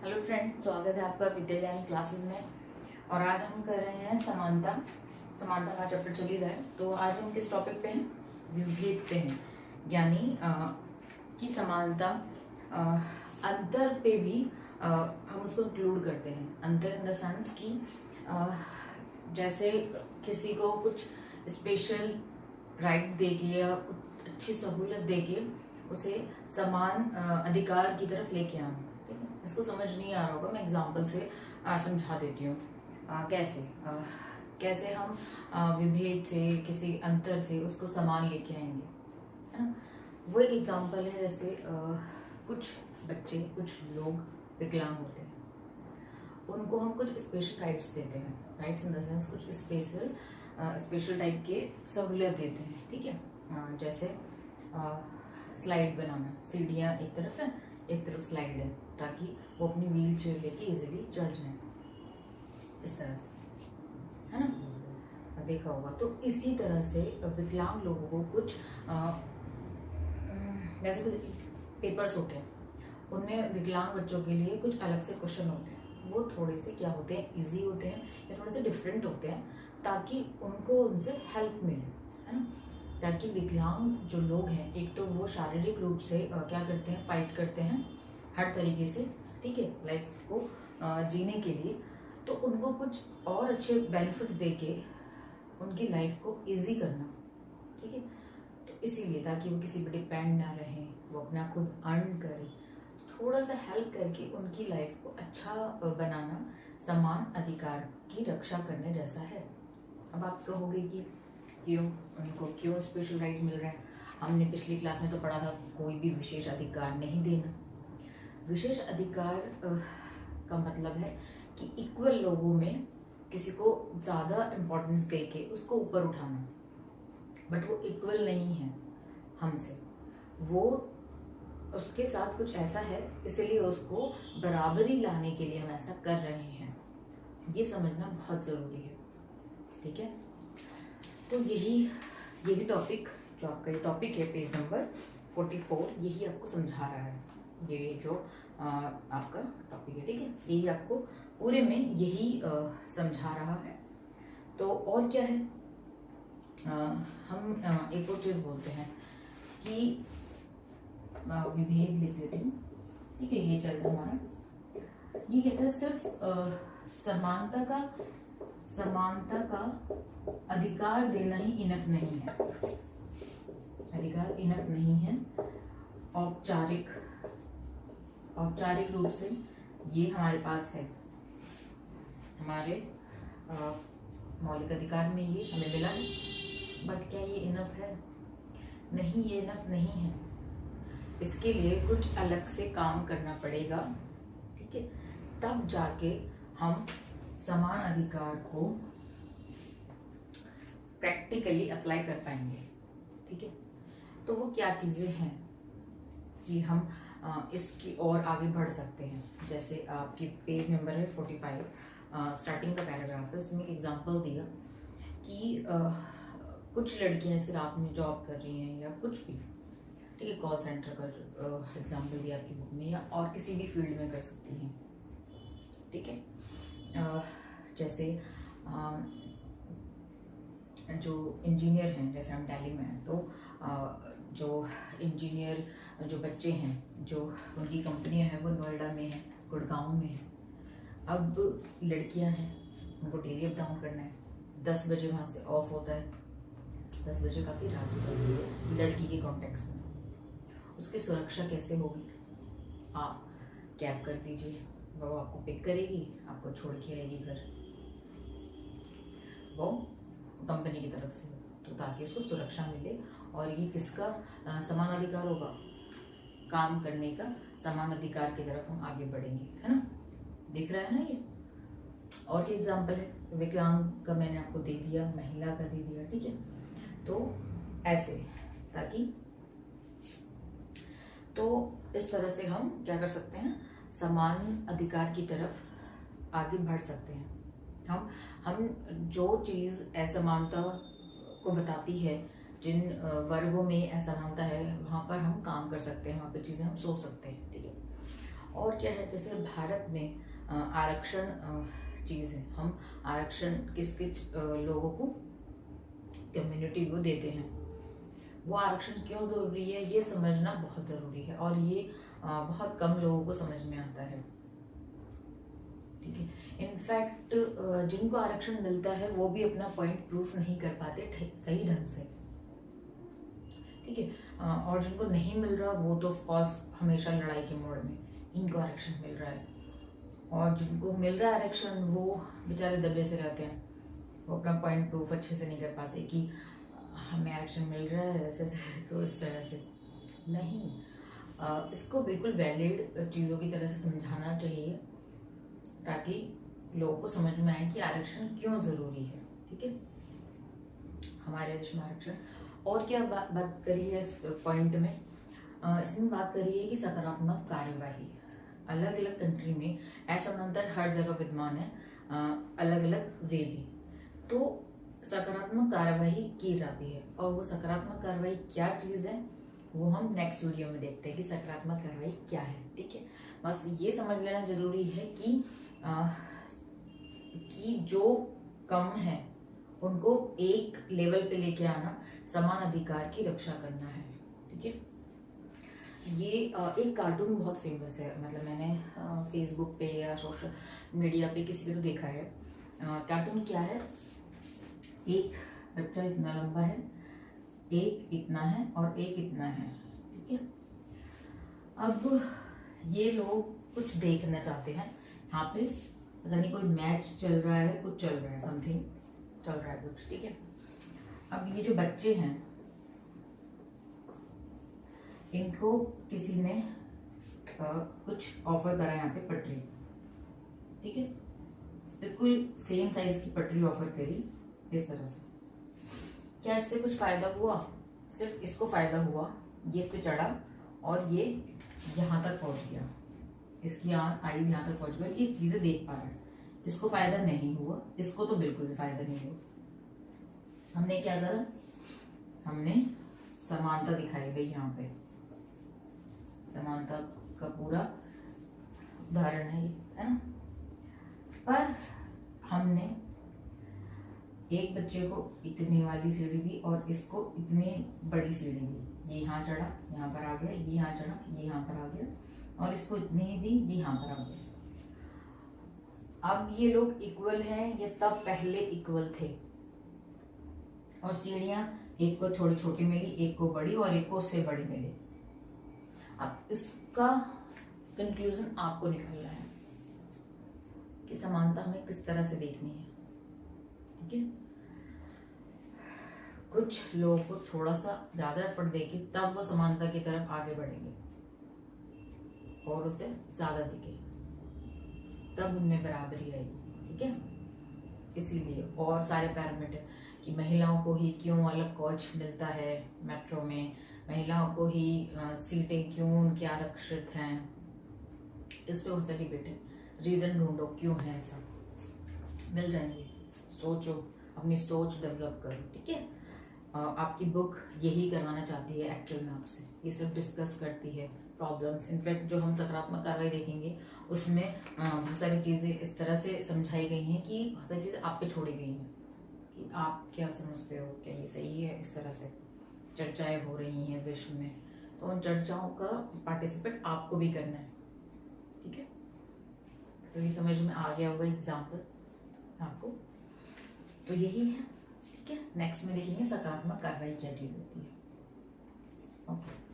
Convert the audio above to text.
Hello friend, स्वागत है आपका विद्याज्ञान क्लासेस में। और आज हम कर रहे हैं समानता का चैप्टर चल ही रहा है। तो आज हम किस टॉपिक पे हैं? विभेद पे हैं, यानी कि समानता अंतर पे भी हम उसको इंक्लूड करते हैं। अंतर इन द सेंस कि जैसे किसी को कुछ स्पेशल राइट देके या कुछ अच्छी सहूलत देके उसे समान अधिकार की तरफ लेके आना। ठीक है, इसको समझ नहीं आ रहा होगा, मैं एग्जांपल से समझा देती हूँ। कैसे हम विभेद से, किसी अंतर से उसको समान लेके आएंगे, है ना। वो एक एग्जांपल है, जैसे कुछ बच्चे, कुछ लोग विकलांग होते हैं, उनको हम कुछ स्पेशल राइट्स देते हैं। राइट्स इन द सेंस कुछ स्पेशल टाइप के सहूलियत देते हैं। ठीक है, जैसे स्लाइड बनाना, सीढ़ियाँ एक तरफ है, एक तरफ स्लाइड है, ताकि वो अपनी व्हील चेयर लेके इजीली चढ़ जाए, इस तरह से, है ना। देखा होगा। तो इसी तरह से विकलांग लोगों को कुछ जैसे कुछ पेपर्स होते हैं, उनमें विकलांग बच्चों के लिए कुछ अलग से क्वेश्चन होते हैं। वो थोड़े से क्या होते हैं, इजी होते हैं या थोड़े से डिफरेंट होते हैं, ताकि उनको उनसे हेल्प मिले, है ना। ताकि विकलांग जो लोग हैं, एक तो वो शारीरिक रूप से क्या करते हैं, फाइट करते हैं हर तरीके से, ठीक है, लाइफ को जीने के लिए। तो उनको कुछ और अच्छे बेनिफिट्स देके उनकी लाइफ को इजी करना, ठीक है। तो इसीलिए ताकि वो किसी पे डिपेंड ना रहे, वो अपना खुद अर्न करें, थोड़ा सा हेल्प करके उनकी लाइफ को अच्छा बनाना समान अधिकार की रक्षा करने जैसा है। अब आप कहोगे कि क्यों स्पेशल राइट मिल रहा है? हमने पिछली क्लास में तो पढ़ा था कोई भी विशेष अधिकार नहीं देना। विशेष अधिकार का मतलब है कि इक्वल लोगों में किसी को ज़्यादा इम्पोर्टेंस देके उसको ऊपर उठाना, बट वो इक्वल नहीं है हमसे, वो उसके साथ कुछ ऐसा है, इसलिए उसको बराबरी लाने के लिए हम ऐसा कर रहे हैं। ये समझना बहुत ज़रूरी है, ठीक है। तो यही टॉपिक, जो आपका ये टॉपिक है पेज नंबर 44, यही आपको समझा रहा है। ये जो आपका टॉपिक है, ठीक है, यही आपको पूरे में यही समझा रहा है। तो और क्या है, हम एक और चीज़ बोलते हैं कि विभेद लिख लेते हैं, ठीक है। ये चल रहा हमारा, ये कहता है सिर्फ समानता का अधिकार देना ही इनफ नहीं है। अधिकार इनफ नहीं है। औपचारिक रूप से ये हमारे पास है, हमारे मौलिक अधिकार में ये हमें मिला है, बट क्या ये इनफ है? नहीं, ये इनफ नहीं है। इसके लिए कुछ अलग से काम करना पड़ेगा, ठीक है, तब जाके हम समान अधिकार को प्रैक्टिकली अप्लाई कर पाएंगे, ठीक है। तो वो क्या चीज़ें हैं कि हम इसकी और आगे बढ़ सकते हैं। जैसे आपकी पेज नंबर है 45, स्टार्टिंग का पैराग्राफ है, उसमें एक एग्जांपल दिया कि कुछ लड़कियां जैसे रात में जॉब कर रही हैं या कुछ भी, ठीक है, कॉल सेंटर का एग्जांपल दिया आपकी बुक में, या और किसी भी फील्ड में कर सकती हैं, ठीक है। जैसे जो इंजीनियर हैं, जैसे हम दिल्ली में हैं, तो जो इंजीनियर जो बच्चे हैं, जो उनकी कंपनियां हैं, वो नोएडा में है, गुड़गांव में है। अब लड़कियां हैं, उनको डेली अप डाउन करना है, 10 बजे वहाँ से ऑफ होता है, 10 बजे काफ़ी रात हो जाती है लड़की के कॉन्टेक्स्ट में। उसकी सुरक्षा कैसे होगी? आप कैब कर दीजिए, वो आपको पिक करेगी, आपको छोड़ के आएगी घर, वो कंपनी की तरफ से, तो ताकि उसको सुरक्षा मिले। और ये किसका समान अधिकार होगा? काम करने का समान अधिकार की तरफ हम आगे बढ़ेंगे, है ना। दिख रहा है ना ये। और क्या एग्जाम्पल है? विकलांग का मैंने आपको दे दिया, महिला का दे दिया, ठीक है। तो ऐसे, ताकि तो इस तरह से हम क्या कर सकते हैं, समान अधिकार की तरफ आगे बढ़ सकते हैं। हम जो चीज़ असमानता को बताती है, जिन वर्गों में असमानता है, वहाँ पर हम काम कर सकते हैं, वहाँ पे चीज़ें हम सोच सकते हैं, ठीक है। और क्या है, जैसे भारत में आरक्षण चीज़ है, हम आरक्षण किस किस लोगों को, कम्युनिटी को देते हैं। वो आरक्षण क्यों जरूरी है ये समझना बहुत ज़रूरी है, और ये बहुत कम लोगों को समझ में आता है। ठीक है, इनफैक्ट जिनको आरक्षण मिलता है वो भी अपना पॉइंट प्रूफ नहीं कर पाते सही ढंग से। ठीक है, और जिनको नहीं मिल रहा वो तो ऑफकोर्स हमेशा लड़ाई के मोड़ में, इनको आरक्षण मिल रहा है, और जिनको मिल रहा है आरक्षण वो बेचारे दबे से रहते हैं, वो अपना पॉइंट प्रूफ अच्छे से नहीं कर पाते कि हमें आरक्षण मिल रहा है ऐसे ऐसे, तो इस तरह से नहीं। इसको बिल्कुल वैलिड चीज़ों की तरह से समझाना चाहिए ताकि लोगों को समझ में आए कि आरक्षण क्यों ज़रूरी है। ठीक है, हमारे देश में आरक्षण। और क्या बात करी है इस पॉइंट में, इसमें बात करी है कि सकारात्मक कार्यवाही अलग अलग कंट्री में असमानता हर जगह विद्यमान है, अलग अलग वे भी। तो सकारात्मक कार्यवाही की जाती है, और वो सकारात्मक कार्यवाही क्या चीज़ है वो हम नेक्स्ट वीडियो में देखते हैं कि सकारात्मक कार्यवाही क्या है। ठीक है, बस ये समझ लेना जरूरी है कि जो कम है उनको एक लेवल पे लेके आना, समान अधिकार की रक्षा करना है। ठीक है, ये एक कार्टून बहुत फेमस है, मतलब मैंने फेसबुक पे या सोशल मीडिया पे किसी पे तो देखा है। कार्टून क्या है, एक बच्चा इतना लंबा है, एक इतना है और एक इतना है। ठीक है, अब ये लोग कुछ देखना चाहते हैं, यहाँ पे पता नहीं कोई मैच चल रहा है, कुछ चल रहा है, समथिंग चल रहा है कुछ। ठीक है, अब ये जो बच्चे हैं इनको किसी ने कुछ ऑफर करा यहाँ पे पटरी। ठीक है, बिल्कुल सेम साइज की पटरी ऑफर करी इस तरह से। क्या इससे कुछ फायदा हुआ? सिर्फ इसको फायदा हुआ, ये इस पे चढ़ा और ये यहाँ तक पहुंच गया, इसकी आईज यहाँ तक पहुंच गई, ये चीजें देख पा रहा है। इसको फायदा नहीं हुआ, इसको तो बिल्कुल भी फायदा नहीं हुआ। हमने क्या करा, हमने समानता दिखाई भाई, यहाँ पे समानता का पूरा उदाहरण है ये, है ना। पर हमने एक बच्चे को इतनी वाली सीढ़ी दी और इसको इतनी बड़ी सीढ़ी दी, ये यहाँ चढ़ा, यहाँ पर आ गया, ये यहाँ चढ़ा, ये यहाँ पर आ गया, और इसको इतनी ही दी, ये यहाँ पर आ गया। अब ये लोग इक्वल हैं या तब पहले इक्वल थे? और सीढ़ियां एक को थोड़ी छोटी मिली, एक को बड़ी, और एक को उससे बड़ी मिली। अब इसका कंक्लूजन आपको निकालना है कि समानता हमें किस तरह से देखनी है। ठीक है, कुछ लोगों को थोड़ा सा ज्यादा एफर्ट देके तब वो समानता की तरफ आगे बढ़ेंगे, और उसे ज्यादा देके तब उनमें बराबरी आएगी। ठीक है, इसीलिए और सारे पैरामीटर कि महिलाओं को ही क्यों अलग कोच मिलता है मेट्रो में, महिलाओं को ही सीटें क्यों उनकी आरक्षित हैं, इस पे बहुत सारी डिबेट है। रीजन ढूंढो क्यों है ऐसा, मिल जाएंगे। सोचो, अपनी सोच डेवलप करो। ठीक है, आपकी बुक यही करवाना चाहती है एक्चुअल में आपसे, ये सब डिस्कस करती है प्रॉब्लम्स। इनफैक्ट जो हम सकारात्मक कार्रवाई देखेंगे उसमें बहुत सारी चीज़ें इस तरह से समझाई गई हैं कि बहुत सारी चीज़ें आप पे छोड़ी गई हैं कि आप क्या समझते हो, क्या ये सही है। इस तरह से चर्चाएं हो रही हैं विश्व में, तो उन चर्चाओं का पार्टिसिपेट आपको भी करना है। ठीक है, तो ये समझ में आ गया होगा एग्जाम्पल आपको, तो यही है। ठीक है, नेक्स्ट में देखेंगे सकारात्मक कार्रवाई क्या चीज़ होती है। ओके।